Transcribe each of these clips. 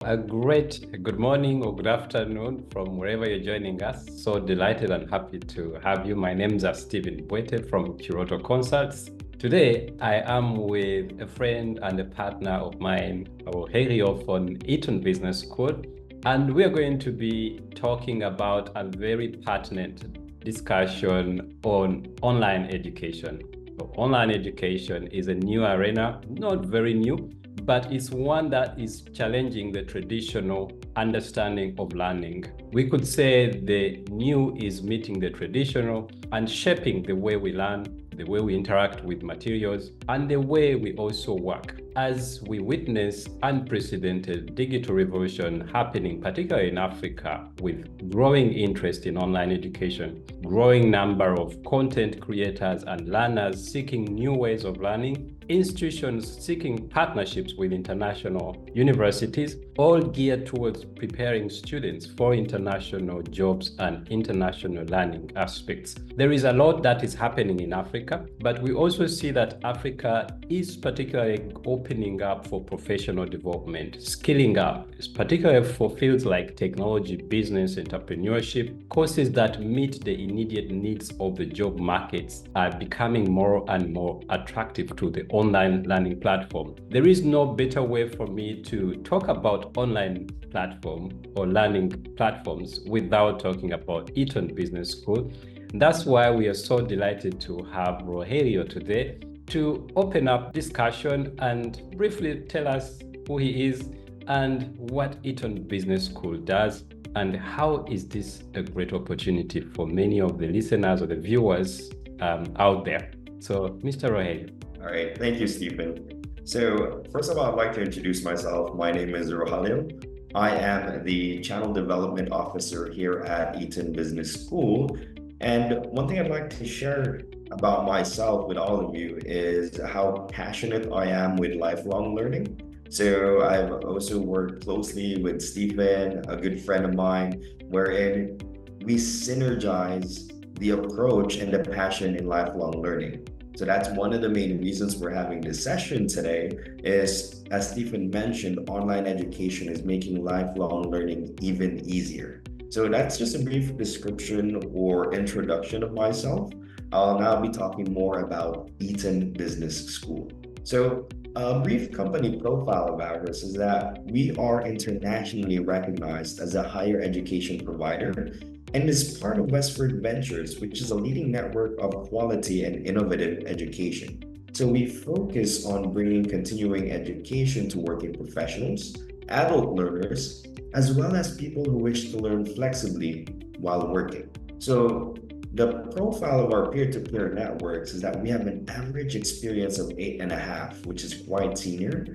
A great good morning or good afternoon from wherever you're joining us. So delighted and happy to have you. My name is Stephen Bwete from Kiroto Consults. Today, I am with a friend and a partner of mine, Rogelio from Eaton Business School, and we are going to be talking about a very pertinent discussion on online education. So online education is a new arena, not very new, but it's one that is challenging the traditional understanding of learning. We could say the new is meeting the traditional and shaping the way we learn, the way we interact with materials, and the way we also work. As we witness unprecedented digital revolution happening, particularly in Africa, with growing interest in online education, growing number of content creators and learners seeking new ways of learning, institutions seeking partnerships with international universities, all geared towards preparing students for international jobs and international learning aspects. There is a lot that is happening in Africa, but we also see that Africa is particularly opening up for professional development, skilling up, particularly for fields like technology, business, entrepreneurship. Courses that meet the immediate needs of the job markets are becoming more and more attractive to the online learning platform. There is no better way for me to talk about online platform or learning platforms without talking about Eaton Business School. That's why we are so delighted to have Rogelio today to open up discussion and briefly tell us who he is and what Eaton Business School does, and how is this a great opportunity for many of the listeners or the viewers out there. So, Mr. Rogelio. All right, thank you, Stephen. So first of all, I'd like to introduce myself. My name is Rogelio. I am the Channel Development Officer here at Eaton Business School. And one thing I'd like to share about myself with all of you is how passionate I am with lifelong learning. So I've also worked closely with Stephen, a good friend of mine, wherein we synergize the approach and the passion in lifelong learning. So that's one of the main reasons we're having this session today is, as Stephen mentioned, online education is making lifelong learning even easier. So that's just a brief description or introduction of myself. I'll now be talking more about Eaton Business School. So a brief company profile of ours is that we are internationally recognized as a higher education provider and is part of Westford Ventures, which is a leading network of quality and innovative education. So we focus on bringing continuing education to working professionals, adult learners, as well as people who wish to learn flexibly while working. So the profile of our peer-to-peer networks is that we have an average experience of 8.5, which is quite senior.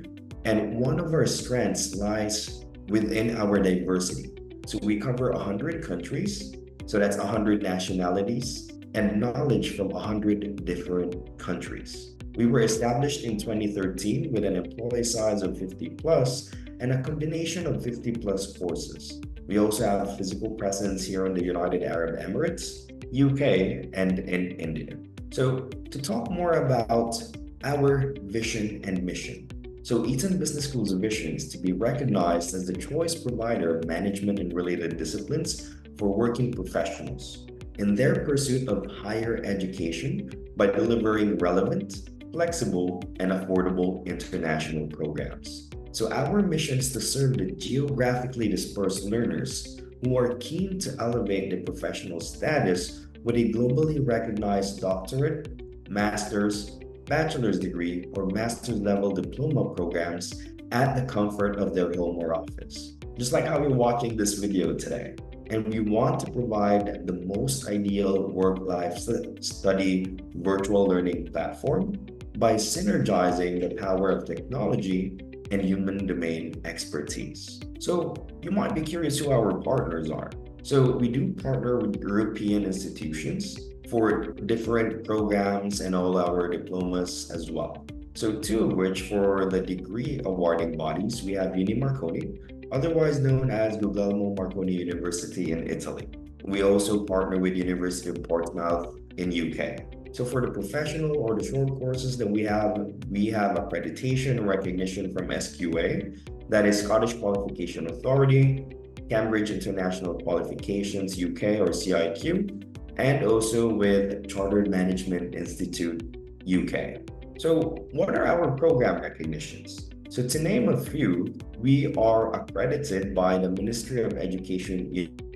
And one of our strengths lies within our diversity. So we cover 100 countries, so that's 100 nationalities, and knowledge from 100 different countries. We were established in 2013 with an employee size of 50 plus and a combination of 50 plus courses. We also have physical presence here in the United Arab Emirates, UK, and in India. So to talk more about our vision and mission. So Eaton Business School's vision is to be recognized as the choice provider of management and related disciplines for working professionals in their pursuit of higher education by delivering relevant, flexible, and affordable international programs. So our mission is to serve the geographically dispersed learners who are keen to elevate their professional status with a globally recognized doctorate, master's, bachelor's degree, or master's level diploma programs at the comfort of their home or office. Just like how you're watching this video today. And we want to provide the most ideal work-life study virtual learning platform by synergizing the power of technology and human domain expertise. So you might be curious who our partners are. So we do partner with European institutions for different programs and all our diplomas as well. So two of which for the degree awarding bodies, we have Marconi, otherwise known as Guglielmo Marconi University in Italy. We also partner with University of Portsmouth in UK. So for the professional or the short courses that we have accreditation and recognition from SQA, that is Scottish Qualification Authority, Cambridge International Qualifications UK or CIQ, and also with Chartered Management Institute UK. So what are our program recognitions? So to name a few, we are accredited by the Ministry of Education,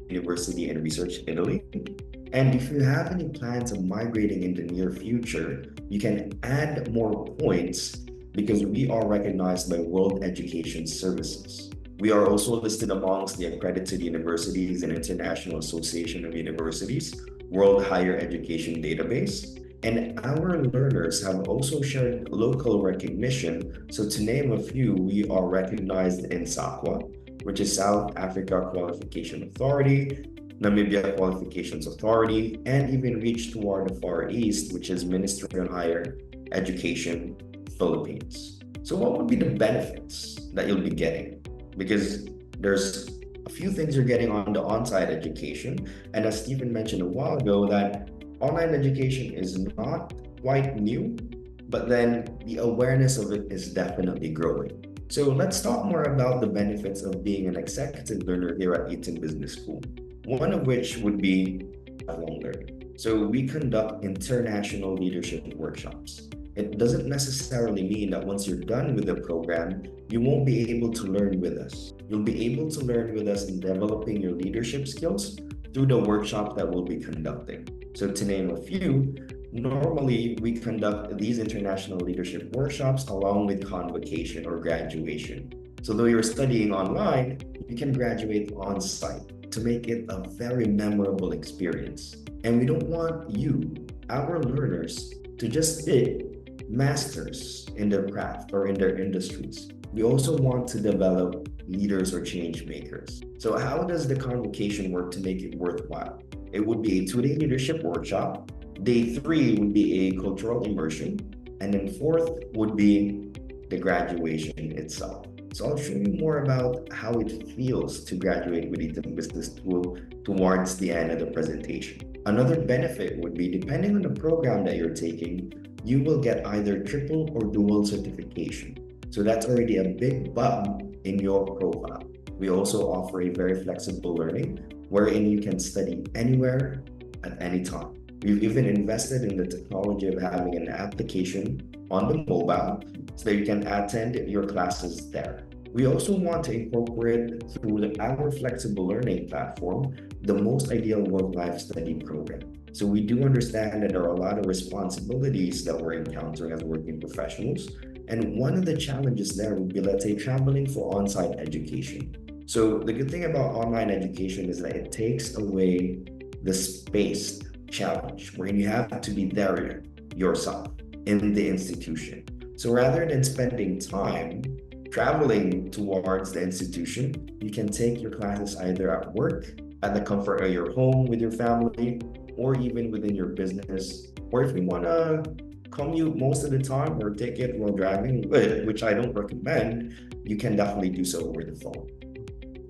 University and Research Italy. And if you have any plans of migrating in the near future, you can add more points because we are recognized by World Education Services. We are also listed amongst the accredited universities and International Association of Universities, World Higher Education Database. And our learners have also shared local recognition. So to name a few, we are recognized in SAQA, which is South Africa Qualification Authority, Namibia Qualifications Authority, and even reach toward the Far East, which is Ministry of Higher Education, Philippines. So what would be the benefits that you'll be getting? Because there's a few things you're getting on the on-site education. And as Stephen mentioned a while ago, that online education is not quite new, but then the awareness of it is definitely growing. So let's talk more about the benefits of being an executive learner here at Eaton Business School. One of which would be lifelong learning. So we conduct international leadership workshops. It doesn't necessarily mean that once you're done with the program, you won't be able to learn with us. You'll be able to learn with us in developing your leadership skills through the workshop that we'll be conducting. So to name a few, normally we conduct these international leadership workshops along with convocation or graduation. So though you're studying online, you can graduate on site to make it a very memorable experience. And we don't want you, our learners, to just be masters in their craft or in their industries. We also want to develop leaders or change makers. So how does the convocation work to make it worthwhile? It would be a 2-day leadership workshop. Day 3 would be a cultural immersion. And then 4th would be the graduation itself. So I'll show you more about how it feels to graduate with Eaton Business School towards the end of the presentation. Another benefit would be, depending on the program that you're taking, you will get either triple or dual certification. So that's already a big bump in your profile. We also offer a very flexible learning wherein you can study anywhere at any time. We've even invested in the technology of having an application on the mobile so that you can attend your classes there. We also want to incorporate through our flexible learning platform the most ideal work-life study program. So we do understand that there are a lot of responsibilities that we're encountering as working professionals. And one of the challenges there would be, let's say, traveling for on-site education. So the good thing about online education is that it takes away the space challenge where you have to be there yourself in the institution. So rather than spending time traveling towards the institution, you can take your classes either at work, at the comfort of your home with your family, or even within your business. Or if you want to commute most of the time or take it while driving, which I don't recommend, you can definitely do so over the phone.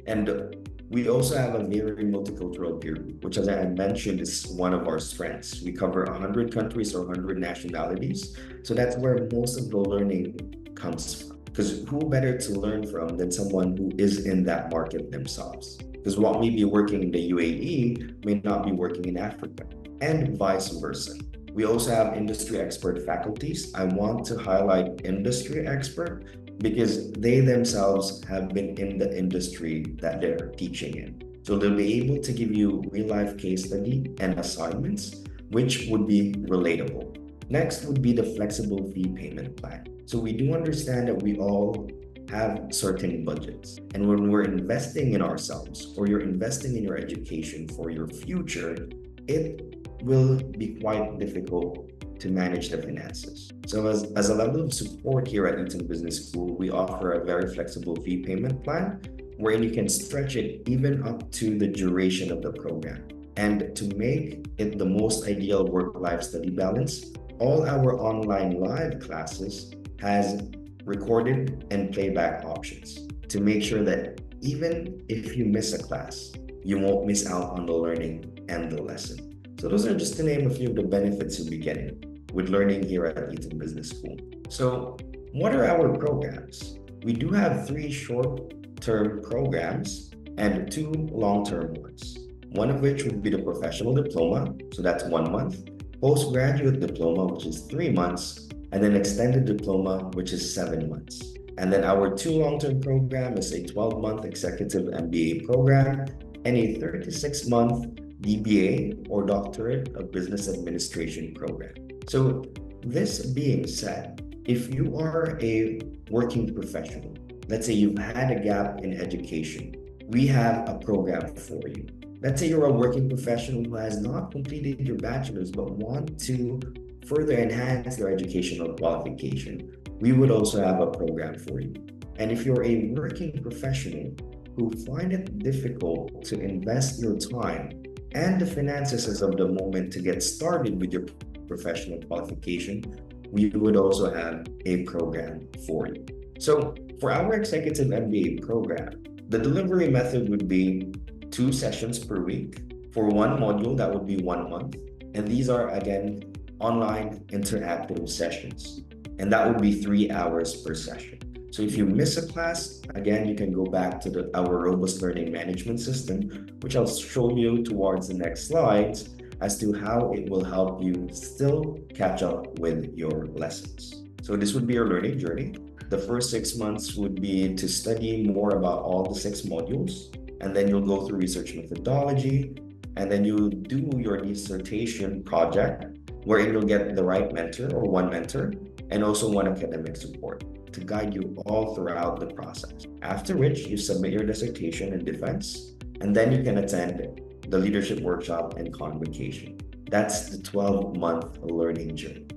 And we also have a very multicultural peer group, which, as I mentioned, is one of our strengths. We cover 100 countries or 100 nationalities. So that's where most of the learning comes from. Because who better to learn from than someone who is in that market themselves? Because what may be working in the UAE may not be working in Africa, and vice versa. We also have industry expert faculties. I want to highlight industry expert because they themselves have been in the industry that they're teaching in. So they'll be able to give you real-life case study and assignments, which would be relatable. Next would be the flexible fee payment plan. So we do understand that we all have certain budgets. And when we're investing in ourselves or you're investing in your education for your future, it will be quite difficult to manage the finances. So as a level of support here at Eaton Business School, we offer a very flexible fee payment plan wherein you can stretch it even up to the duration of the program. And to make it the most ideal work-life study balance, all our online live classes has recorded and playback options to make sure that even if you miss a class, you won't miss out on the learning and the lesson. So those are just to name a few of the benefits you'll be getting with learning here at Eaton Business School. So what are our programs? we do have 3 short-term programs and 2 long-term ones. One of which would be the professional diploma, so that's 1 month, postgraduate diploma, which is 3 months, and then extended diploma, which is 7 months. And then our 2 long-term program is a 12-month executive MBA program and a 36-month DBA or Doctorate of Business Administration program. So this being said, if you are a working professional, let's say you've had a gap in education, we have a program for you. Let's say you're a working professional who has not completed your bachelor's but want to further enhance their educational qualification. We would also have a program for you. And if you're a working professional who find it difficult to invest your time and the finances as of the moment to get started with your professional qualification, we would also have a program for you. So for our executive MBA program, the delivery method would be 2 sessions per week. For 1 module, that would be 1 month. And these are, again, online interactive sessions. And that would be 3 hours per session. So if you miss a class, again, you can go back to our robust learning management system, which I'll show you towards the next slides as to how it will help you still catch up with your lessons. So this would be your learning journey. The first 6 months would be to study more about all the 6 modules, and then you'll go through research methodology, and then you do your dissertation project, wherein you'll get the right mentor or 1 mentor, and also 1 academic support to guide you all throughout the process. After which, you submit your dissertation and defense, and then you can attend the leadership workshop and convocation. That's the 12-month learning journey.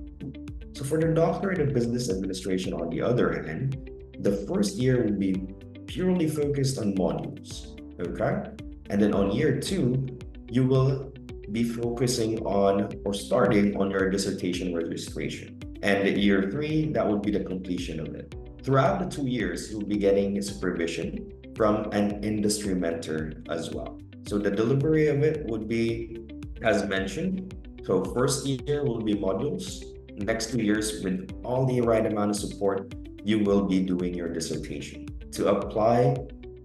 So for the Doctorate of Business Administration, on the other hand, the first year will be purely focused on modules, okay? And then on year 2, you will be focusing on or starting on your dissertation registration. And at year 3, that would be the completion of it. Throughout the 2 years, you'll be getting supervision from an industry mentor as well. So the delivery of it would be, as mentioned, so first year will be modules. Next 2 years, with all the right amount of support, you will be doing your dissertation to apply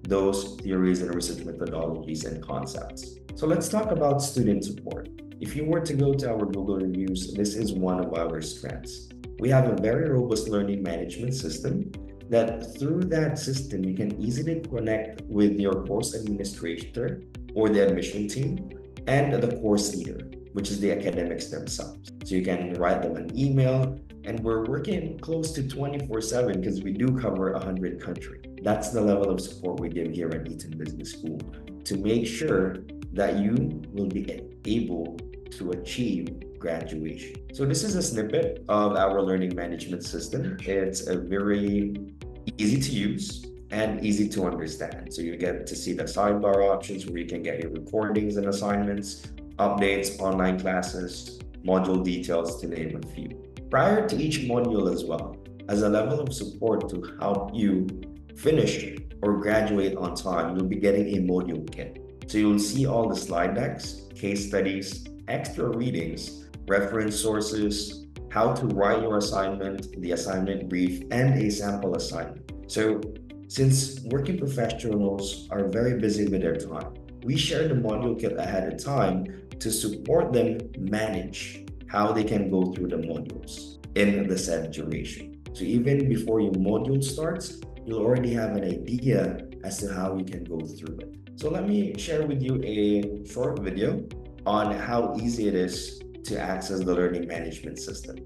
those theories and research methodologies and concepts. So let's talk about student support. If you were to go to our Google reviews, this is one of our strengths. We have a very robust learning management system that through that system, you can easily connect with your course administrator or the admission team and the course leader, which is the academics themselves. So you can write them an email, and we're working close to 24/7 because we do cover 100 countries. That's the level of support we give here at Eaton Business School to make sure that you will be able to achieve graduation. So this is a snippet of our learning management system. It's a very easy to use and easy to understand. So you get to see the sidebar options where you can get your recordings and assignments, updates, online classes, module details, to name a few. Prior to each module as well, as a level of support to help you finish or graduate on time, you'll be getting a module kit. So you'll see all the slide decks, case studies, extra readings, reference sources, how to write your assignment, the assignment brief, and a sample assignment. So since working professionals are very busy with their time, we share the module kit ahead of time to support them manage how they can go through the modules in the said duration. So even before your module starts, you'll already have an idea as to how you can go through it. So let me share with you a short video on how easy it is to access the learning management system.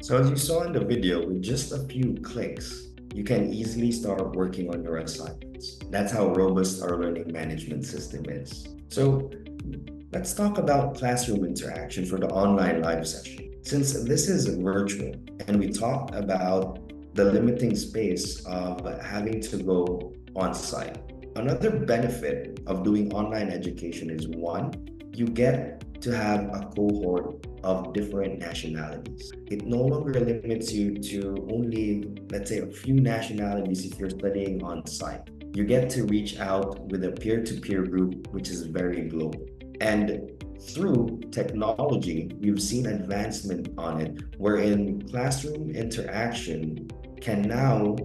So as you saw in the video, with just a few clicks, you can easily start working on your assignments. That's how robust our learning management system is. So let's talk about classroom interaction for the online live session. Since this is virtual and we talked about the limiting space of having to go on site, another benefit of doing online education is one, you get to have a cohort of different nationalities. It no longer limits you to only, let's say, a few nationalities if you're studying on site. You get to reach out with a peer-to-peer group, which is very global. And through technology, we've seen advancement on it, wherein classroom interaction can now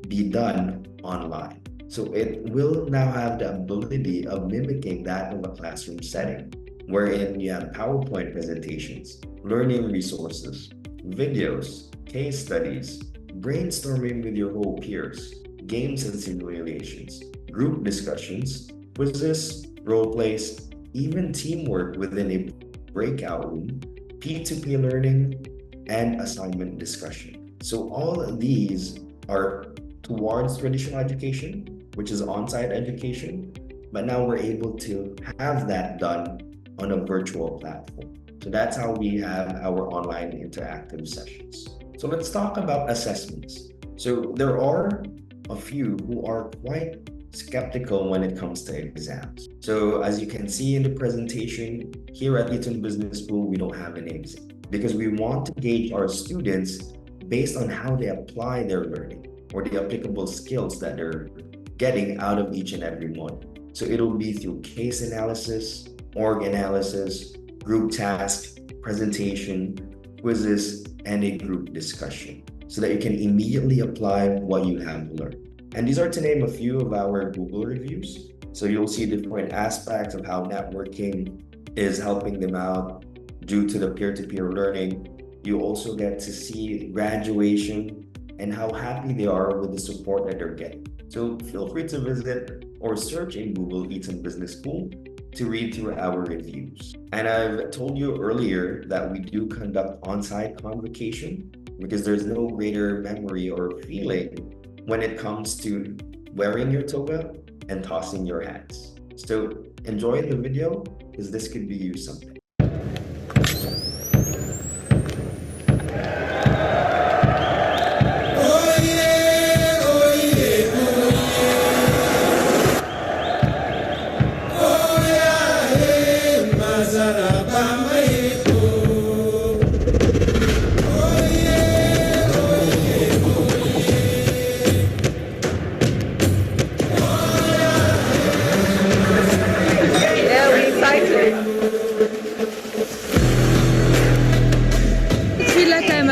be done online. So it will now have the ability of mimicking that of a classroom setting, wherein you have PowerPoint presentations, learning resources, videos, case studies, brainstorming with your whole peers, games and simulations, group discussions, quizzes, role plays, even teamwork within a breakout room, P2P learning, and assignment discussion. So all of these are towards traditional education, which is on-site education, but now we're able to have that done on a virtual platform. So that's how we have our online interactive sessions. So let's talk about assessments. So there are a few who are quite skeptical when it comes to exams. So as you can see in the presentation, here at Eaton Business School, we don't have any exam because we want to gauge our students based on how they apply their learning or the applicable skills that they're getting out of each and every module. So it'll be through case analysis, org analysis, group task, presentation, quizzes, and a group discussion so that you can immediately apply what you have learned. And these are to name a few of our Google reviews. So you'll see different aspects of how networking is helping them out due to the peer-to-peer learning. You also get to see graduation and how happy they are with the support that they're getting. So feel free to visit or search in Google Eaton Business School to read through our reviews. And I've told you earlier that we do conduct on-site convocation because there's no greater memory or feeling when it comes to wearing your toga and tossing your hats. So enjoy the video because this could be used someday.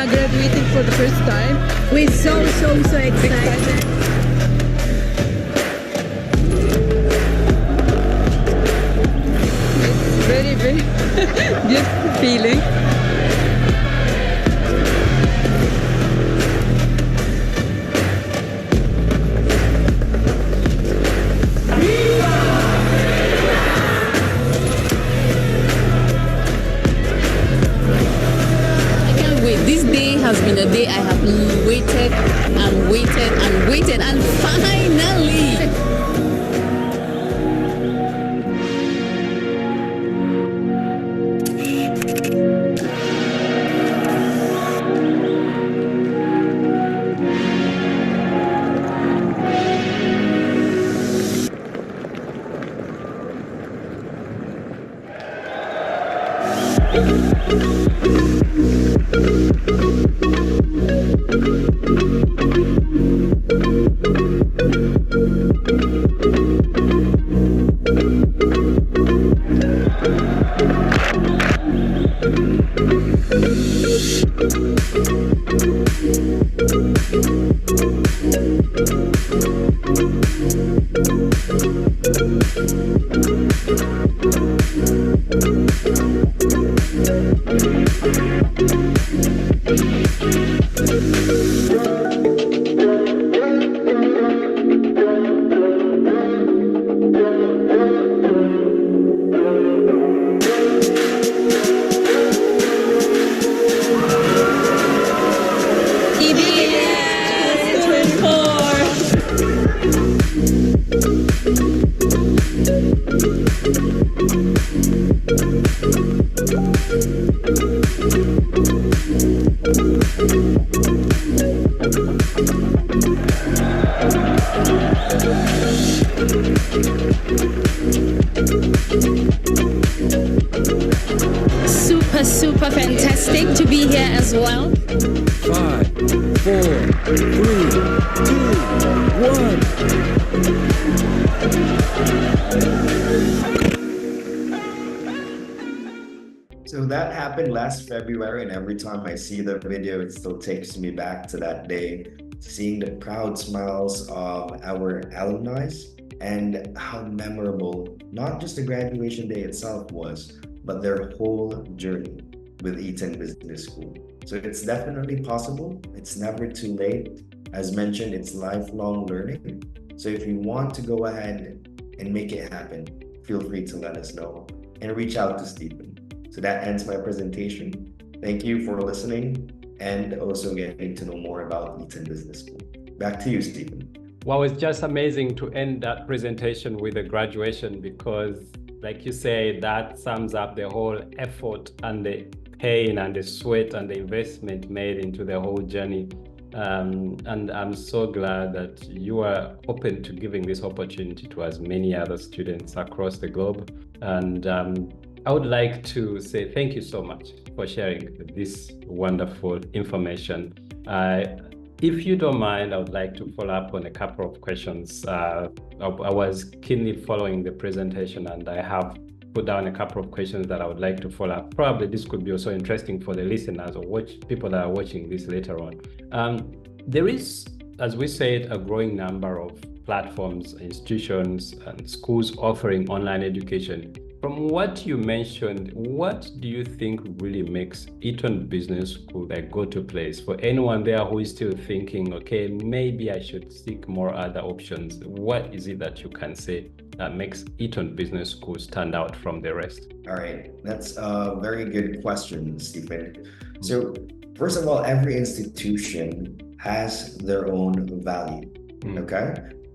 Graduating for the first time. We're so excited. It's very beautiful feeling. This day has been a day I have waited and waited and waited, and finally! Super fantastic to be here as well. 5, 4, 3, 2, 1. So that happened last February, and every time I see the video, it still takes me back to that day, seeing the proud smiles of our alumni and how memorable not just the graduation day itself was, but their whole journey with Eaton Business School. So it's definitely possible. It's never too late. As mentioned, it's lifelong learning. So if you want to go ahead and make it happen, feel free to let us know and reach out to Stephen. So that ends my presentation. Thank you for listening and also getting to know more about Eaton Business School. Back to you, Stephen. Well, it's just amazing to end that presentation with a graduation because, like you say, that sums up the whole effort and the pain and the sweat and the investment made into the whole journey. And I'm so glad that you are open to giving this opportunity to as many other students across the globe. And I would like to say thank you so much for sharing this wonderful information. If you don't mind, I would like to follow up on a couple of questions. I was keenly following the presentation and I have put down a couple of questions that I would like to follow up. Probably this could be also interesting for the listeners or people that are watching this later on. There is, as we said, a growing number of platforms, institutions, and schools offering online education. From what you mentioned, what do you think really makes Eaton Business School a go-to place for anyone there who is still thinking, okay, maybe I should seek more other options? What is it that you can say that makes Eaton Business School stand out from the rest? All right, that's a very good question, Stephen. So first of all, every institution has their own value, okay?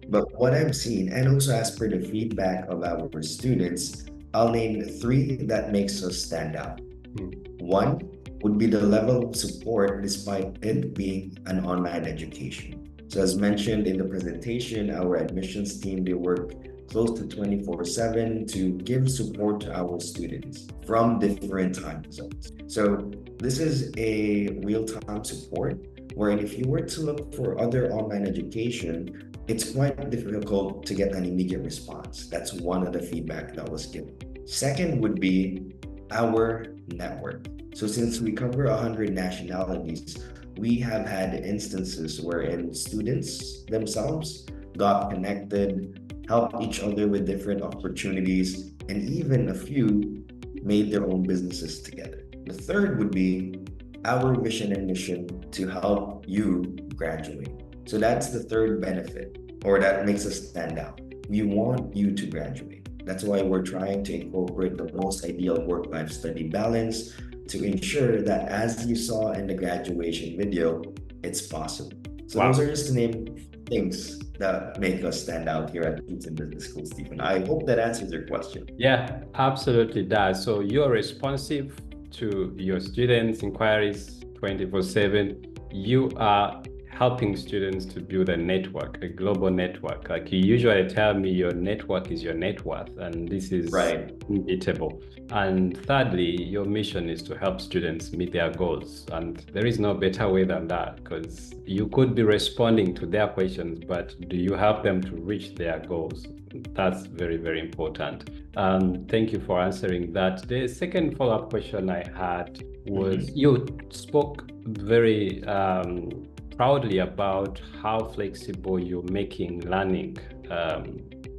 But what I'm seeing, and also as per the feedback of our students, I'll name 3 that makes us stand out. 1 would be the level of support despite it being an online education. So as mentioned in the presentation, our admissions team, they work close to 24/7 to give support to our students from different time zones. So this is a real-time support, wherein if you were to look for other online education, it's quite difficult to get an immediate response. That's one of the feedback that was given. Second would be our network. So since we cover 100 nationalities, we have had instances wherein students themselves got connected, helped each other with different opportunities, and even a few made their own businesses together. The third would be our vision and mission to help you graduate. So that's the third benefit, or that makes us stand out. We want you to graduate. That's why we're trying to incorporate the most ideal work-life study balance to ensure that, as you saw in the graduation video, it's possible. So Those are just to name things that make us stand out here at Eaton Business School, Stephen. I hope that answers your question. Yeah, absolutely does. So you're responsive to your students' inquiries 24/7. You are helping students to build a network, a global network. Like you usually tell me, your network is your net worth, and this is unbeatable. And thirdly, your mission is to help students meet their goals. And there is no better way than that, because you could be responding to their questions, but do you help them to reach their goals? That's very, very important. Thank you for answering that. The second follow-up question I had was, you spoke very proudly about how flexible you're making learning.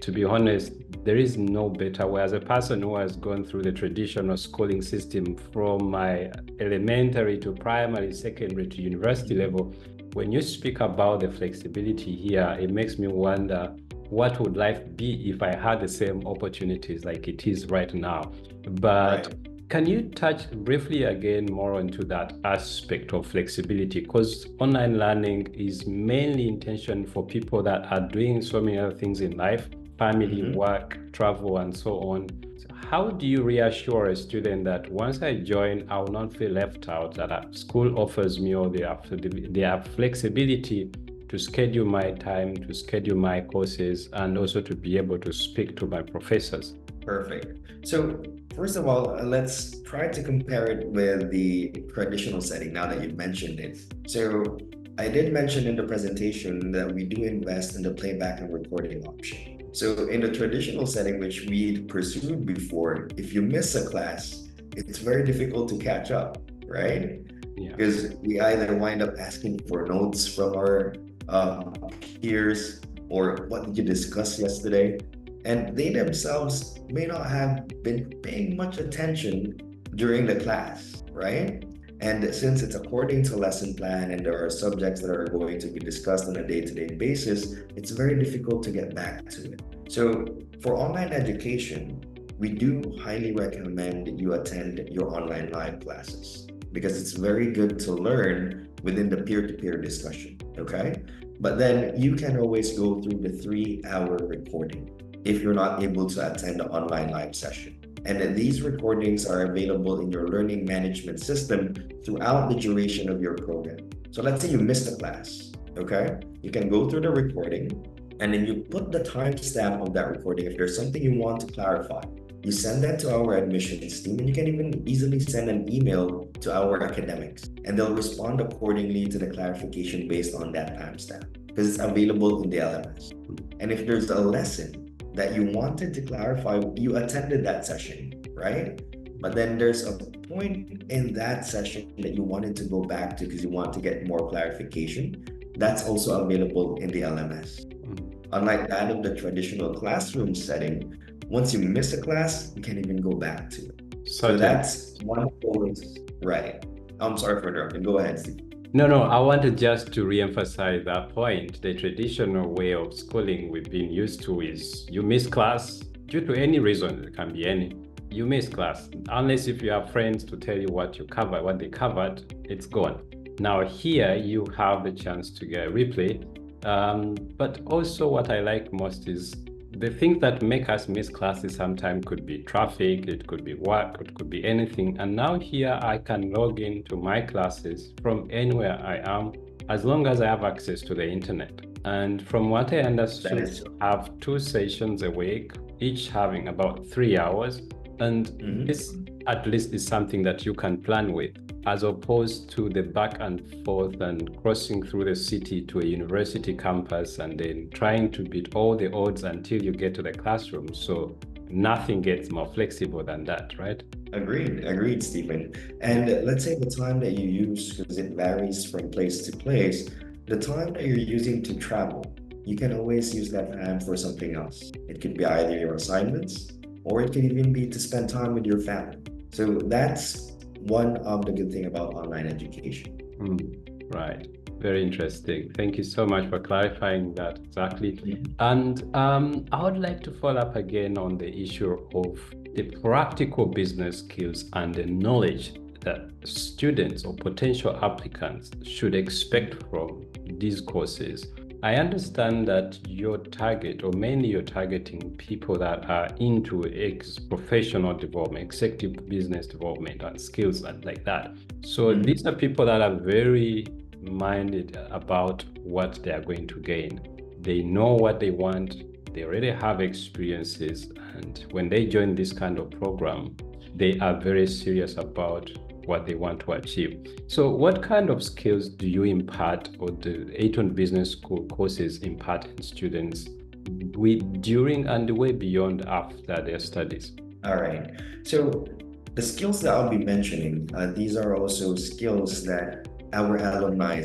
To be honest, there is no better way. As a person who has gone through the traditional schooling system from my elementary to primary, secondary to university level, when you speak about the flexibility here, it makes me wonder, what would life be if I had the same opportunities like it is right now? But can you touch briefly again more into that aspect of flexibility? Because online learning is mainly intention for people that are doing so many other things in life, family, work, travel, and so on. So how do you reassure a student that once I join, I will not feel left out, that school offers me, or they have flexibility to schedule my time, to schedule my courses, and also to be able to speak to my professors. Perfect. So first of all, let's try to compare it with the traditional setting now that you've mentioned it. So I did mention in the presentation that we do invest in the playback and recording option. So in the traditional setting, which we pursued before, if you miss a class, it's very difficult to catch up, right? Yeah. Because we either wind up asking for notes from our peers, or what did you discuss yesterday? And they themselves may not have been paying much attention during the class, right? And since it's according to lesson plan and there are subjects that are going to be discussed on a day-to-day basis, it's very difficult to get back to it. So for online education, we do highly recommend you attend your online live classes because it's very good to learn within the peer-to-peer discussion, okay? But then you can always go through the 3-hour recording if you're not able to attend the online live session. And these recordings are available in your learning management system throughout the duration of your program. So let's say you missed a class, okay? You can go through the recording and then you put the timestamp of that recording. If there's something you want to clarify, you send that to our admissions team, and you can even easily send an email to our academics and they'll respond accordingly to the clarification based on that timestamp because it's available in the LMS. And if there's a lesson that you wanted to clarify, you attended that session, right? But then there's a point in that session that you wanted to go back to because you want to get more clarification, that's also available in the LMS. Unlike that of the traditional classroom setting, once you miss a class, you can't even go back to it. So that's one point, right? I'm sorry for interrupting. Go ahead, Steve. No, I wanted just to re-emphasize that point. The traditional way of schooling we've been used to is you miss class due to any reason, it can be any. You miss class, unless if you have friends to tell you what you covered, what they covered, it's gone. Now here you have the chance to get a replay. But also what I like most is the things that make us miss classes sometimes could be traffic, it could be work, it could be anything. And now here I can log into my classes from anywhere I am, as long as I have access to the internet. And from what I understood, I have 2 sessions a week, each having about 3 hours. And this at least is something that you can plan with, as opposed to the back and forth and crossing through the city to a university campus and then trying to beat all the odds until you get to the classroom. So nothing gets more flexible than that, right? Agreed, Stephen. And let's say the time that you use, because it varies from place to place, the time that you're using to travel, you can always use that time for something else. It could be either your assignments, or it could even be to spend time with your family. So that's one of the good thing about online education. Right. Very interesting. Thank you so much for clarifying that exactly. And I would like to follow up again on the issue of the practical business skills and the knowledge that students or potential applicants should expect from these courses. I understand that your target, or mainly you're targeting people that are into professional development, executive business development and skills and like that. So these are people that are very minded about what they are going to gain. They know what they want, they already have experiences, and when they join this kind of program, they are very serious about what they want to achieve. So what kind of skills do you impart, or the Eaton Business School courses impart in students during and way beyond after their studies? All right. So the skills that I'll be mentioning, these are also skills that our alumni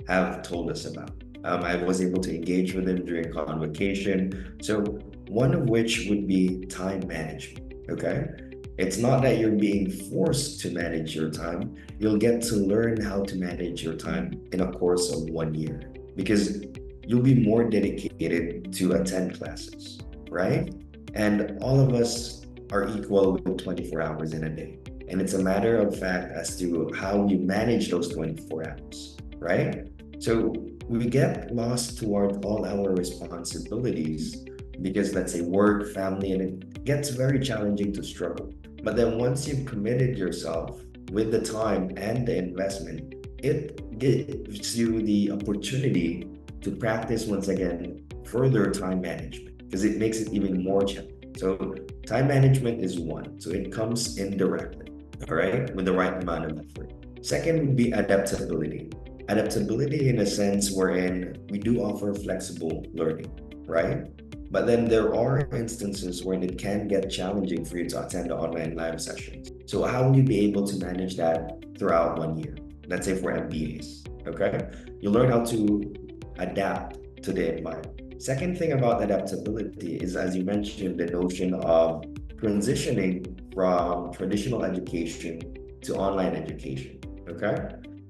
have told us about. I was able to engage with them during convocation. So one of which would be time management, okay? It's not that you're being forced to manage your time. You'll get to learn how to manage your time in a course of 1 year because you'll be more dedicated to attend classes, right? And all of us are equal with 24 hours in a day. And it's a matter of fact as to how we manage those 24 hours, right? So we get lost toward all our responsibilities because let's say work, family, and it gets very challenging to struggle. But then once you've committed yourself with the time and the investment, it gives you the opportunity to practice once again further time management because it makes it even more challenging. So time management is one. So it comes indirectly, all right, with the right amount of effort. Second would be adaptability. Adaptability in a sense wherein we do offer flexible learning, right? But then there are instances when it can get challenging for you to attend the online live sessions. So how will you be able to manage that throughout 1 year? Let's say for MBAs, okay? You learn how to adapt to the environment. Second thing about adaptability is, as you mentioned, the notion of transitioning from traditional education to online education, okay?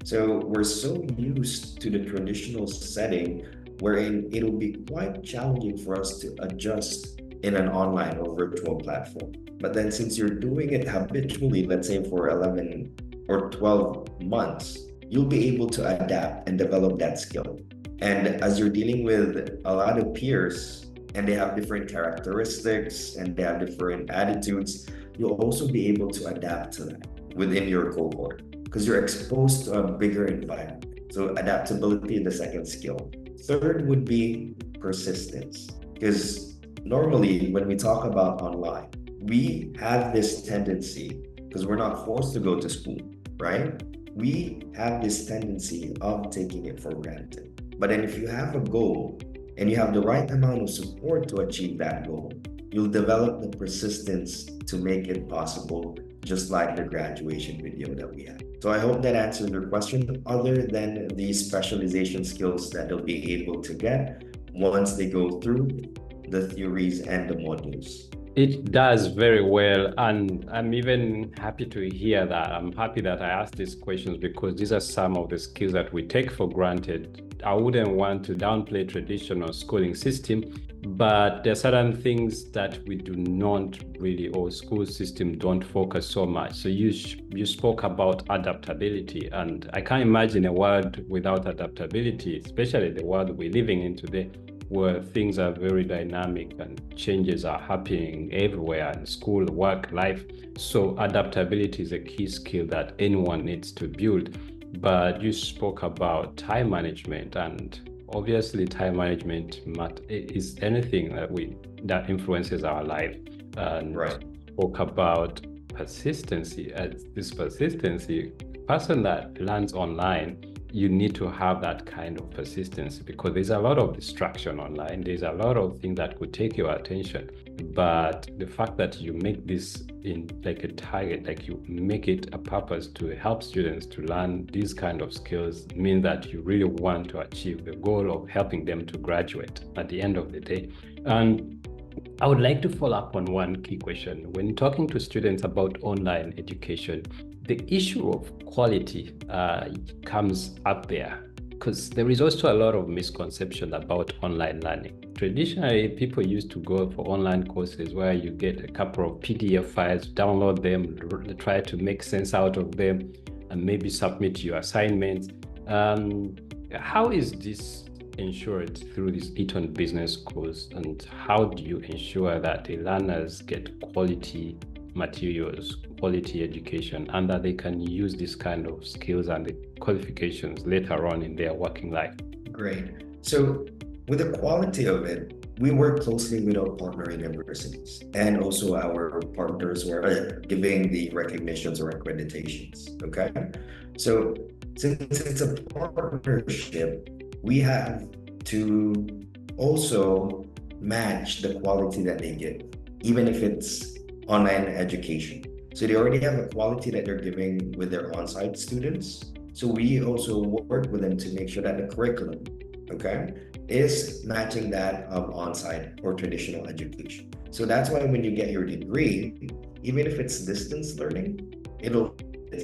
So we're so used to the traditional setting wherein it'll be quite challenging for us to adjust in an online or virtual platform. But then since you're doing it habitually, let's say for 11 or 12 months, you'll be able to adapt and develop that skill. And as you're dealing with a lot of peers and they have different characteristics and they have different attitudes, you'll also be able to adapt to that within your cohort because you're exposed to a bigger environment. So adaptability is the second skill. Third would be persistence, because normally when we talk about online, we have this tendency, because we're not forced to go to school, right? We have this tendency of taking it for granted. But then if you have a goal and you have the right amount of support to achieve that goal, you'll develop the persistence to make it possible, just like the graduation video that we had. So I hope that answers your question, other than the specialization skills that they'll be able to get once they go through the theories and the modules. It does very well, and I'm even happy to hear that. I'm happy that I asked these questions because these are some of the skills that we take for granted. I wouldn't want to downplay traditional schooling system, but there are certain things that we do not really, or school system don't focus so much. So you spoke about adaptability, and I can't imagine a world without adaptability, especially the world we're living in today, where things are very dynamic and changes are happening everywhere in school, work, life. So adaptability is a key skill that anyone needs to build. But you spoke about time management, and obviously time management is anything that influences our life. And right. Spoke about persistency. As this persistency, person that learns online, you need to have that kind of persistence because there's a lot of distraction online. There's a lot of things that could take your attention. But the fact that you make this in like a target, like you make it a purpose to help students to learn these kind of skills, means that you really want to achieve the goal of helping them to graduate at the end of the day. And I would like to follow up on one key question. When talking to students about online education, the issue of quality comes up there because there is also a lot of misconception about online learning. Traditionally, people used to go for online courses where you get a couple of PDF files, download them, try to make sense out of them, and maybe submit your assignments. How is this ensured through these Eaton Business Schools, and how do you ensure that the learners get quality materials, quality education, and that they can use this kind of skills and the qualifications later on in their working life? Great. So with the quality of it, we work closely with our partner universities and also our partners who are giving the recognitions or accreditations, okay? So since it's a partnership, we have to also match the quality that they give, even if it's online education. So they already have a quality that they're giving with their on-site students. So we also work with them to make sure that the curriculum, okay, is matching that of on-site or traditional education. So that's why when you get your degree, even if it's distance learning, it'll,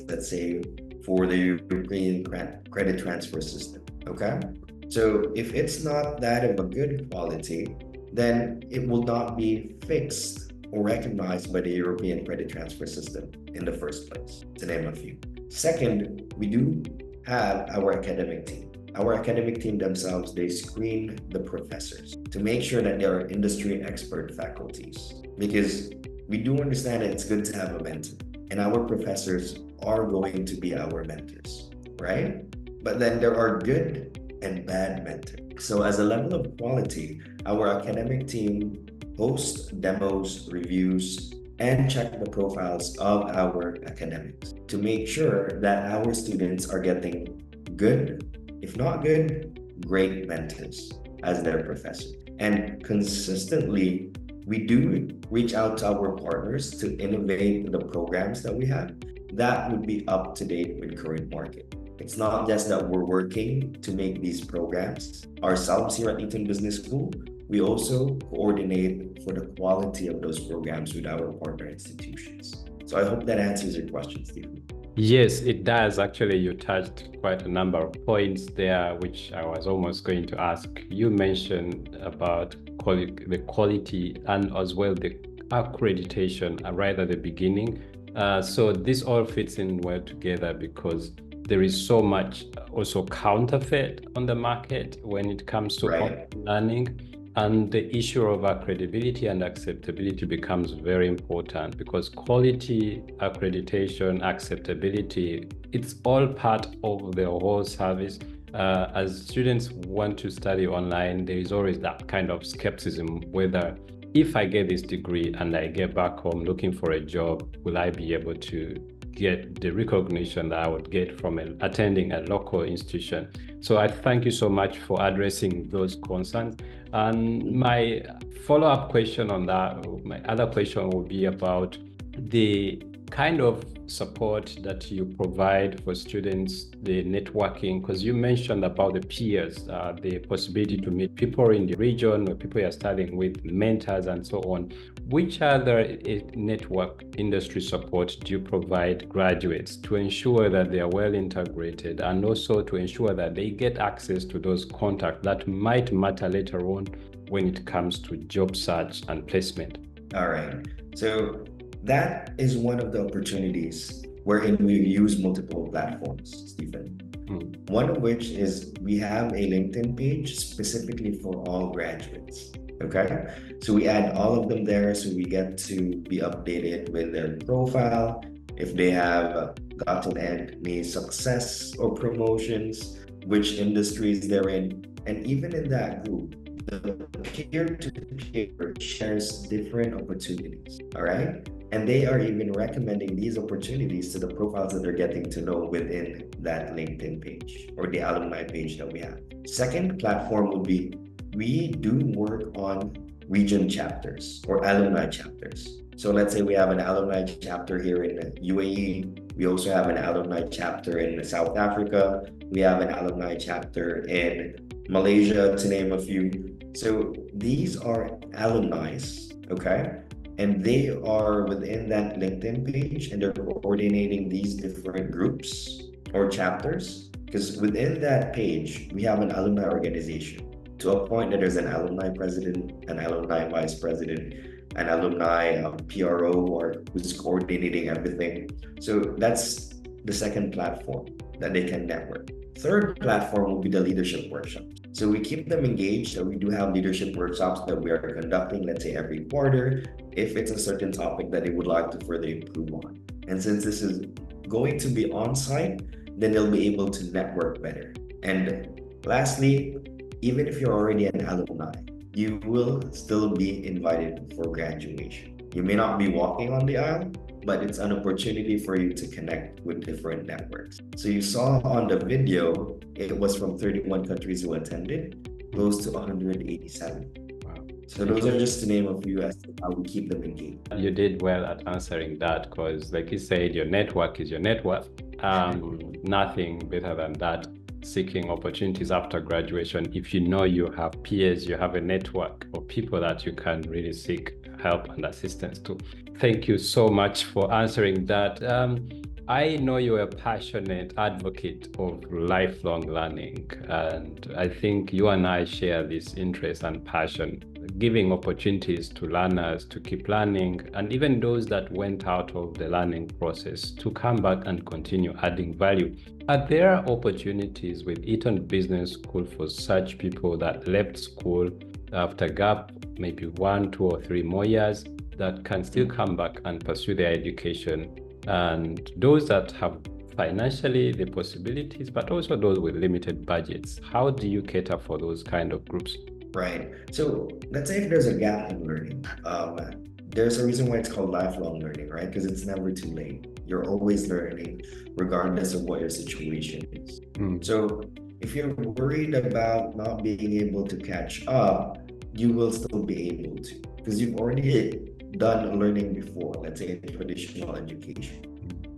let's say, for the European credit transfer system, okay? So if it's not that of a good quality, then it will not be fixed or recognized by the European credit transfer system in the first place, to name a few. Second, we do have our academic team. Our academic team themselves, they screen the professors to make sure that they are industry expert faculties, because we do understand that it's good to have a mentor, and our professors are going to be our mentors, right? But then there are good and bad mentors. So as a level of quality, our academic team hosts demos, reviews, and check the profiles of our academics to make sure that our students are getting good, if not good, great mentors as their professor. And consistently, we do reach out to our partners to innovate the programs that we have that would be up to date with current market. It's not just that we're working to make these programs ourselves here at Eaton Business School. We also coordinate for the quality of those programs with our partner institutions. So I hope that answers your question, Stephen. Yes, it does. Actually, you touched quite a number of points there, which I was almost going to ask. You mentioned about the quality and as well the accreditation right at the beginning. So this all fits in well together because there is so much also counterfeit on the market when it comes to learning. And the issue of credibility and acceptability becomes very important because quality, accreditation, acceptability, it's all part of the whole service. As students want to study online, there is always that kind of skepticism whether if I get this degree and I get back home looking for a job, will I be able to get the recognition that I would get from attending a local institution? So I thank you so much for addressing those concerns. And my follow-up question on that, my other question will be about the kind of support that you provide for students, the networking, because you mentioned about the peers, the possibility to meet people in the region or people you're studying with, mentors and so on. Which other network industry support do you provide graduates to ensure that they are well integrated and also to ensure that they get access to those contacts that might matter later on when it comes to job search and placement? All right. So that is one of the opportunities wherein we use multiple platforms, Stephen. One of which is we have a LinkedIn page specifically for all graduates. Okay, so we add all of them there so we get to be updated with their profile, if they have gotten any success or promotions, which industries they're in. And even in that group, the peer-to-peer shares different opportunities, all right? And they are even recommending these opportunities to the profiles that they're getting to know within that LinkedIn page or the alumni page that we have. Second platform would be we do work on region chapters or alumni chapters. So let's say we have an alumni chapter here in UAE. We also have an alumni chapter in South Africa. We have an alumni chapter in Malaysia, to name a few. So these are alumni, okay? And they are within that LinkedIn page and they're coordinating these different groups or chapters. Because within that page, we have an alumni organization to a point that there's an alumni president, an alumni vice president, an alumni PRO or who's coordinating everything. So that's the second platform that they can network. Third platform will be the leadership workshop. So we keep them engaged. So we do have leadership workshops that we are conducting, let's say every quarter, if it's a certain topic that they would like to further improve on. And since this is going to be on-site, then they'll be able to network better. And lastly, even if you're already an alumni, you will still be invited for graduation. You may not be walking on the aisle, but it's an opportunity for you to connect with different networks. So you saw on the video, it was from 31 countries who attended, close to 187. Wow. So those are just to name a few as to how we keep them engaged. You did well at answering that because like you said, your network is your net worth. Nothing better than that. Seeking opportunities after graduation. If you know you have peers, you have a network of people that you can really seek help and assistance to. Thank you so much for answering that. I know you're a passionate advocate of lifelong learning, and I think you and I share this interest and passion, giving opportunities to learners to keep learning, and even those that went out of the learning process to come back and continue adding value. Are there opportunities with Eaton Business School for such people that left school after gap, maybe 1, 2, or 3 more years, that can still come back and pursue their education? And those that have financially, the possibilities, but also those with limited budgets. How do you cater for those kind of groups? Right. So let's say if there's a gap in learning, there's a reason why it's called lifelong learning, right? Because it's never too late. You're always learning, regardless of what your situation is. So if you're worried about not being able to catch up, you will still be able to, because you've already done learning before, let's say in traditional education.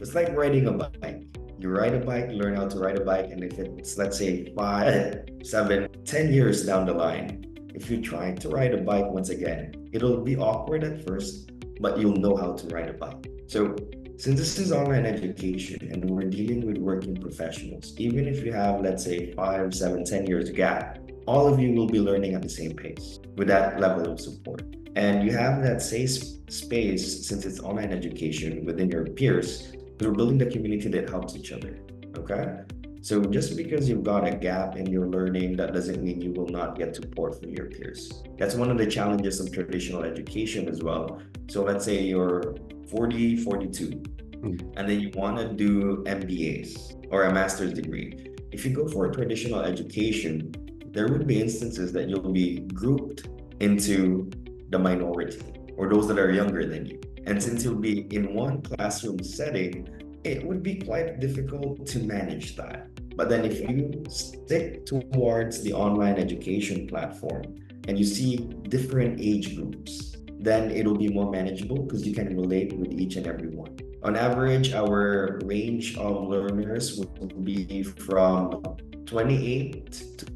It's like riding a bike. You ride a bike, learn how to ride a bike, and if it's, let's say, 5, 7, 10 years down the line, if you try to ride a bike once again, it'll be awkward at first, but you'll know how to ride a bike. So since this is online education and we're dealing with working professionals, even if you have, let's say, 5, 7, 10 years gap, all of you will be learning at the same pace with that level of support. And you have that safe space, since it's online education, within your peers. We're building the community that helps each other, okay? So just because you've got a gap in your learning, that doesn't mean you will not get support from your peers. That's one of the challenges of traditional education as well. So let's say you're 40, 42, and then you want to do MBAs or a master's degree. If you go for traditional education, there would be instances that you'll be grouped into the minority or those that are younger than you. And since you'll be in one classroom setting, it would be quite difficult to manage that. But then if you stick towards the online education platform and you see different age groups, then it'll be more manageable because you can relate with each and every one. On average, our range of learners would be from 28 to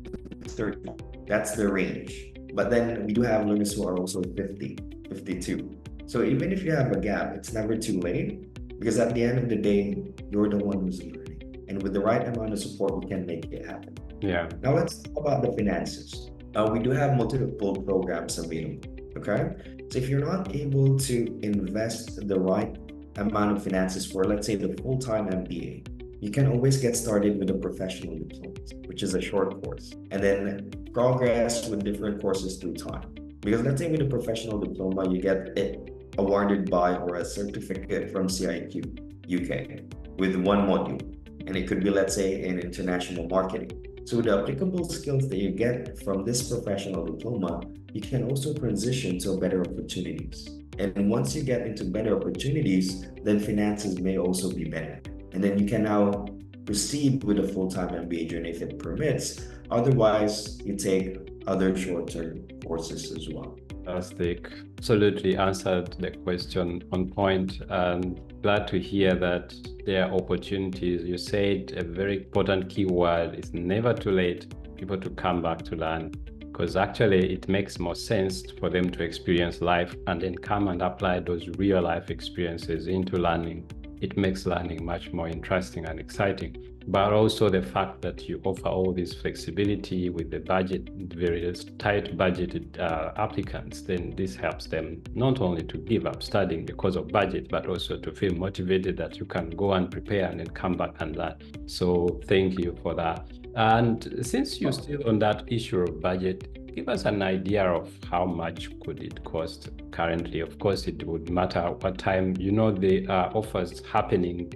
30. That's the range. But then we do have learners who are also 50, 52. So even if you have a gap, it's never too late, because at the end of the day, you're the one who's learning. And with the right amount of support, we can make it happen. Yeah. Now let's talk about the finances. We do have multiple programs available, okay? So if you're not able to invest the right amount of finances for, let's say, the full-time MBA, you can always get started with a professional diploma, which is a short course, and then progress with different courses through time. Because let's say with a professional diploma, you get it awarded by or a certificate from CIQ UK with one module. And it could be, let's say, in international marketing. So the applicable skills that you get from this professional diploma, you can also transition to better opportunities. And once you get into better opportunities, then finances may also be better. And then you can now proceed with a full-time MBA journey if it permits. Otherwise, you take other short-term courses as well. Fantastic. Absolutely answered the question on point, and glad to hear that there are opportunities. You said a very important key word is never too late people to come back to learn, because actually it makes more sense for them to experience life and then come and apply those real life experiences into learning. It makes learning much more interesting and exciting. But also the fact that you offer all this flexibility with the budget, very tight budgeted applicants, then this helps them not only to give up studying because of budget, but also to feel motivated that you can go and prepare and then come back and learn. So thank you for that. And since you're still on that issue of budget, give us an idea of how much could it cost currently. Of course, it would matter what time, the offers happening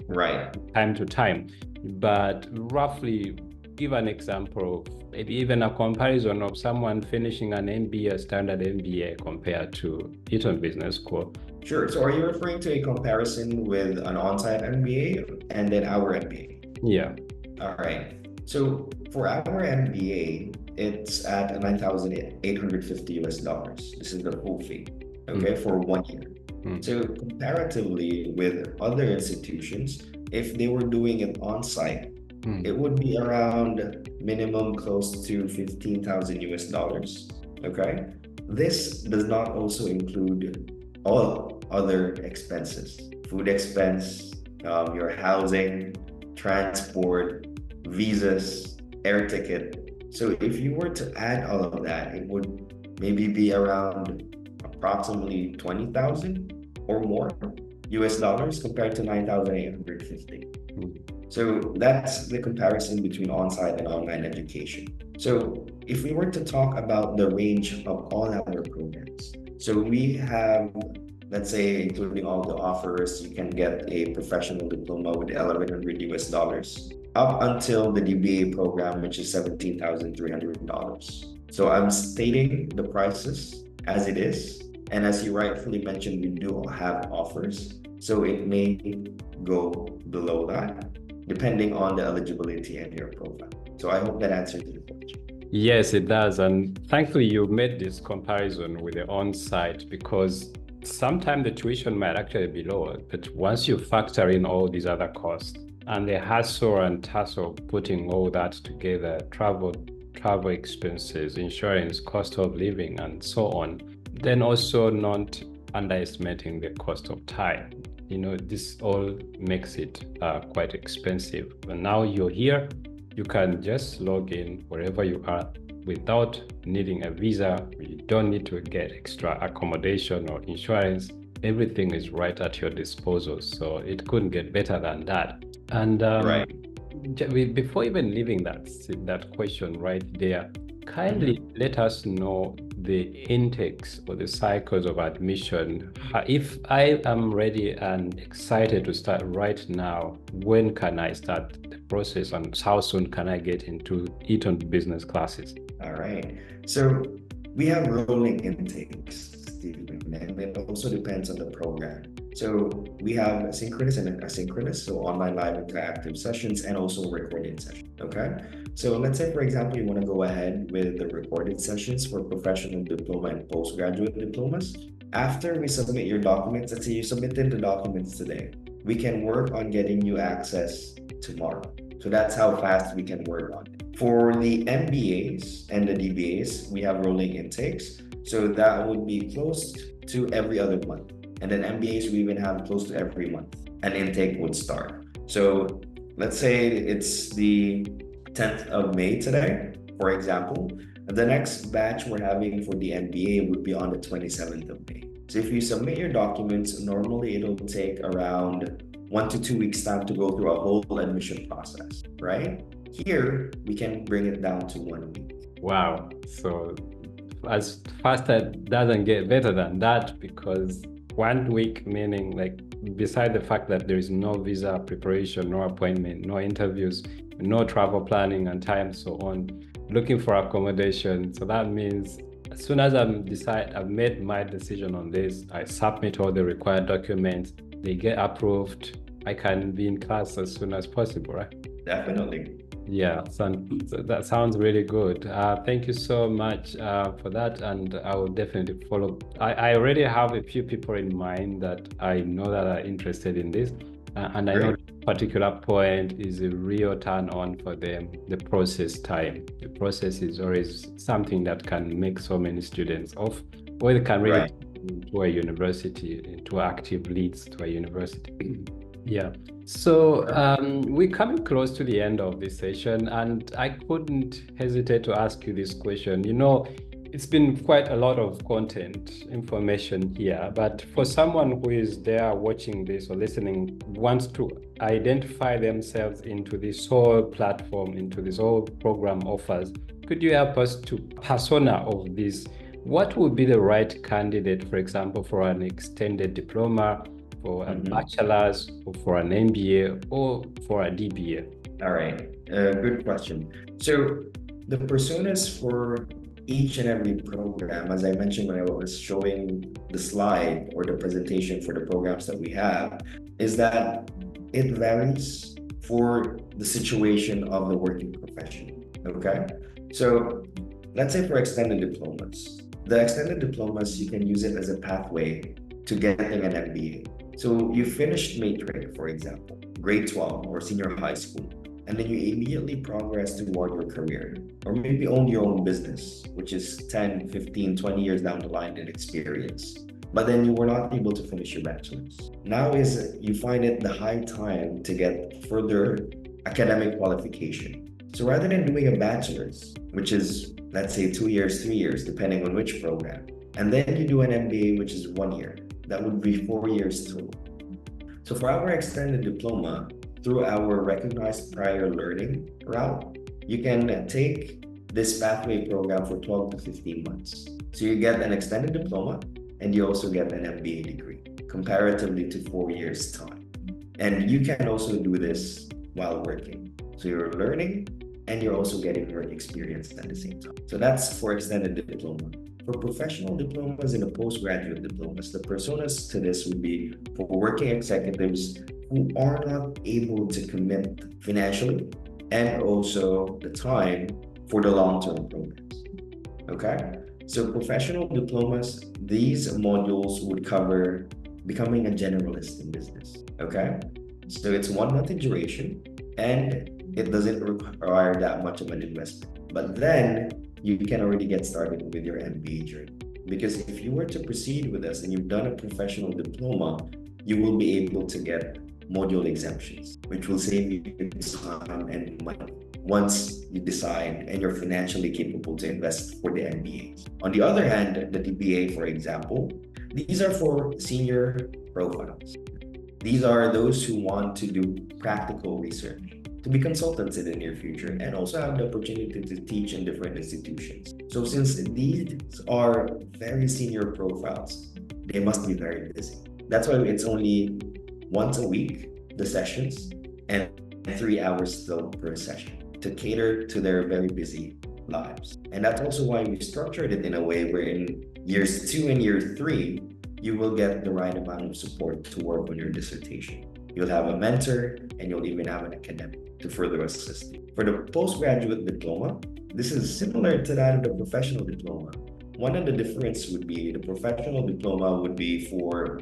right time to time. But roughly give an example of maybe even a comparison of someone finishing an MBA, a standard MBA, compared to Eaton Business School. Sure. So are you referring to a comparison with an on-site MBA and then our MBA? Yeah. All right. So for our MBA, it's at $9,850. This is the full fee, okay, for 1 year. So comparatively with other institutions, if they were doing it on-site, it would be around minimum close to $15,000, okay? This does not also include all other expenses, food expense, your housing, transport, visas, air ticket. So if you were to add all of that, it would maybe be around approximately 20,000 or more US dollars compared to 9,850. So that's the comparison between on-site and online education. So if we were to talk about the range of all our programs, so we have let's say including all the offers, you can get a professional diploma with $1,100 up until the DBA program, which is $17,300. So I'm stating the prices as it is. And as you rightfully mentioned, we do have offers. So it may go below that, depending on the eligibility and your profile. So I hope that answers your question. Yes, it does. And thankfully, you made this comparison with the on-site, because sometimes the tuition might actually be lower. But once you factor in all these other costs and the hassle and tussle of putting all that together, travel expenses, insurance, cost of living, and so on, then also not underestimating the cost of time. This all makes it quite expensive. But now you're here, you can just log in wherever you are without needing a visa. You don't need to get extra accommodation or insurance. Everything is right at your disposal. So it couldn't get better than that. And Right. Before even leaving that question right there, kindly let us know the intakes or the cycles of admission. If I am ready and excited to start right now, when can I start the process and how soon can I get into Eaton business classes? All right. So we have rolling intakes, Stephen, and it also depends on the program. So we have synchronous and asynchronous, so online live interactive sessions and also recorded sessions. Okay. So let's say, for example, you want to go ahead with the recorded sessions for professional diploma and postgraduate diplomas. After we submit your documents, let's say you submitted the documents today, we can work on getting you access tomorrow. So that's how fast we can work on it. For the MBAs and the DBAs, we have rolling intakes. So that would be close to every other month. And then MBAs, we even have close to every month an intake would start. So let's say it's the 10th of May today, for example. The next batch we're having for the MBA would be on the 27th of May. So if you submit your documents, normally it'll take around 1 to 2 weeks time to go through a whole admission process, right? Here, we can bring it down to 1 week. Wow. So as faster doesn't get better than that, because 1 week, meaning like beside the fact that there is no visa preparation, no appointment, no interviews, no travel planning and time, so on, looking for accommodation. So that means as soon as I've made my decision on this, I submit all the required documents, they get approved, I can be in class as soon as possible, right? Definitely. Yeah, so that sounds really good. Thank you so much for that, and I will definitely follow. I already have a few people in mind that I know that are interested in this, and I know this particular point is a real turn on for them, the process time. The process is always something that can make so many students off, or it can really into a university, into active leads to a university. Yeah. So we're coming close to the end of this session, and I couldn't hesitate to ask you this question. It's been quite a lot of content, information here, but for someone who is there watching this or listening, wants to identify themselves into this whole platform, into this whole program offers, could you help us to persona of this? What would be the right candidate, for example, for an extended diploma, for a bachelor's, or for an MBA, or for a DBA? All right, good question. So the personas for each and every program, as I mentioned when I was showing the slide or the presentation for the programs that we have, is that it varies for the situation of the working profession, okay? So let's say for extended diplomas, the extended diplomas, you can use it as a pathway to getting an MBA. So you finished matric, for example, grade 12 or senior high school, and then you immediately progress toward your career, or maybe own your own business, which is 10, 15, 20 years down the line in experience. But then you were not able to finish your bachelor's. Now you find it the high time to get further academic qualification. So rather than doing a bachelor's, which is, let's say 2 years, 3 years, depending on which program, and then you do an MBA, which is 1 year, that would be 4 years total. So for our extended diploma, through our recognized prior learning route, you can take this pathway program for 12 to 15 months. So you get an extended diploma, and you also get an MBA degree, comparatively to 4 years' time. And you can also do this while working. So you're learning and you're also getting work experience at the same time. So that's for extended diploma. For professional diplomas and the postgraduate diplomas, the personas to this would be for working executives who are not able to commit financially and also the time for the long-term programs. Okay? So professional diplomas, these modules would cover becoming a generalist in business. Okay? So it's 1 month in duration and it doesn't require that much of an investment. But then you can already get started with your MBA journey. Because if you were to proceed with us and you've done a professional diploma, you will be able to get module exemptions, which will save you time and money once you decide and you're financially capable to invest for the MBAs. On the other hand, the DBA, for example, these are for senior profiles. These are those who want to do practical research, to be consultants in the near future, and also have the opportunity to teach in different institutions. So since these are very senior profiles, they must be very busy. That's why it's only once a week, the sessions, and 3 hours still per session to cater to their very busy lives. And that's also why we structured it in a way where in years 2 and year 3, you will get the right amount of support to work on your dissertation. You'll have a mentor and you'll even have an academic to further assist you. For the postgraduate diploma, this is similar to that of the professional diploma. One of the difference would be the professional diploma would be for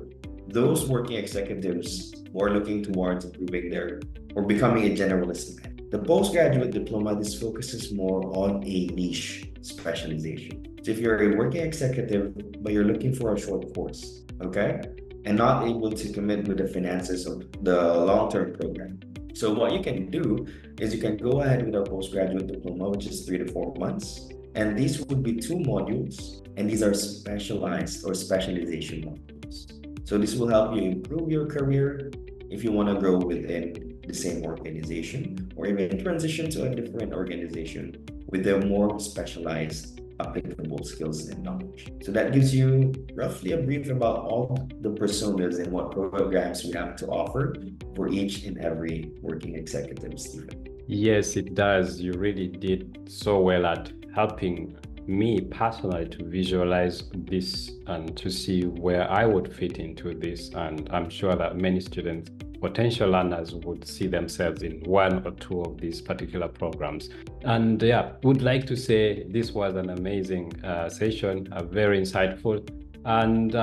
those working executives who are looking towards improving their or becoming a generalist. The postgraduate diploma, this focuses more on a niche specialization. So if you're a working executive, but you're looking for a short course, okay, and not able to commit with the finances of the long-term program. So what you can do is you can go ahead with our postgraduate diploma, which is 3 to 4 months. And these would be 2 modules, and these are specialized or specialization modules. So this will help you improve your career if you want to grow within the same organization or even transition to a different organization with a more specialized applicable skills and knowledge. So that gives you roughly a brief about all the personas and what programs we have to offer for each and every working executive, Stephen. Yes, it does. You really did so well at helping me personally to visualize this and to see where I would fit into this. And I'm sure that many students, potential learners, would see themselves in 1 or 2 of these particular programs. And would like to say this was an amazing session, very insightful. And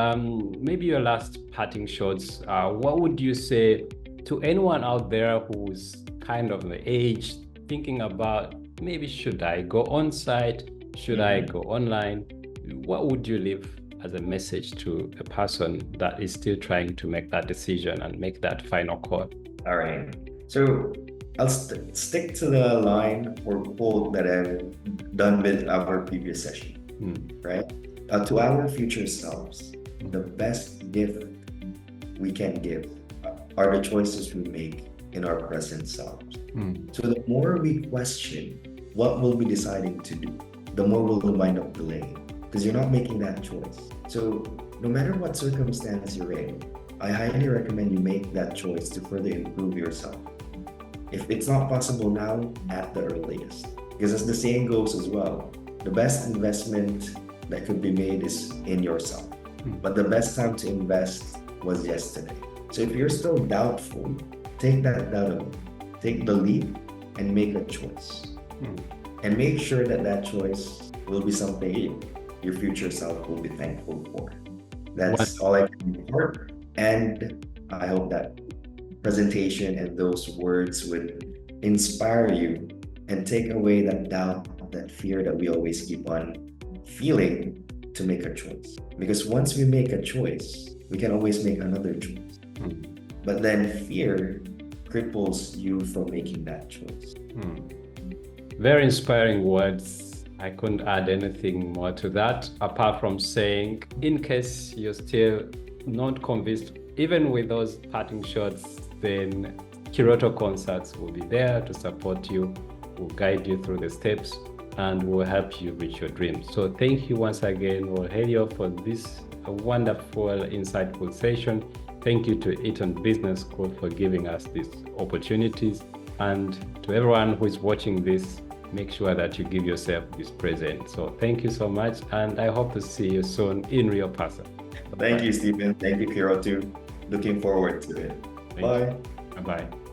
maybe your last parting shots, what would you say to anyone out there who's kind of the age thinking about maybe should I go on site, should I go online? What would you leave as a message to a person that is still trying to make that decision and make that final call? All right. So I'll stick to the line or quote that I've done with our previous session, right? To our future selves, the best gift we can give are the choices we make in our present selves. So the more we question what we'll be deciding to do, the more we'll wind up delaying because you're not making that choice. So no matter what circumstance you're in, I highly recommend you make that choice to further improve yourself. If it's not possible now, at the earliest. Because as the saying goes as well, the best investment that could be made is in yourself. But the best time to invest was yesterday. So if you're still doubtful, take that doubt away. Take the leap and make a choice. And make sure that that choice will be something your future self will be thankful for. That's all I can report. And I hope that presentation and those words would inspire you and take away that doubt, that fear that we always keep on feeling to make a choice. Because once we make a choice, we can always make another choice. But then fear cripples you from making that choice. Very inspiring words. I couldn't add anything more to that, apart from saying, in case you're still not convinced, even with those parting shots, then Qualifications Consults will be there to support you, will guide you through the steps and will help you reach your dreams. So thank you once again, Rogelio, for this wonderful, insightful session. Thank you to Eaton Business School for giving us these opportunities. And to everyone who is watching this, make sure that you give yourself this present. So thank you so much, and I hope to see you soon in real person. Thank you, Stephen. Thank you, Kiro, too. Looking forward to it. Bye. Bye-bye.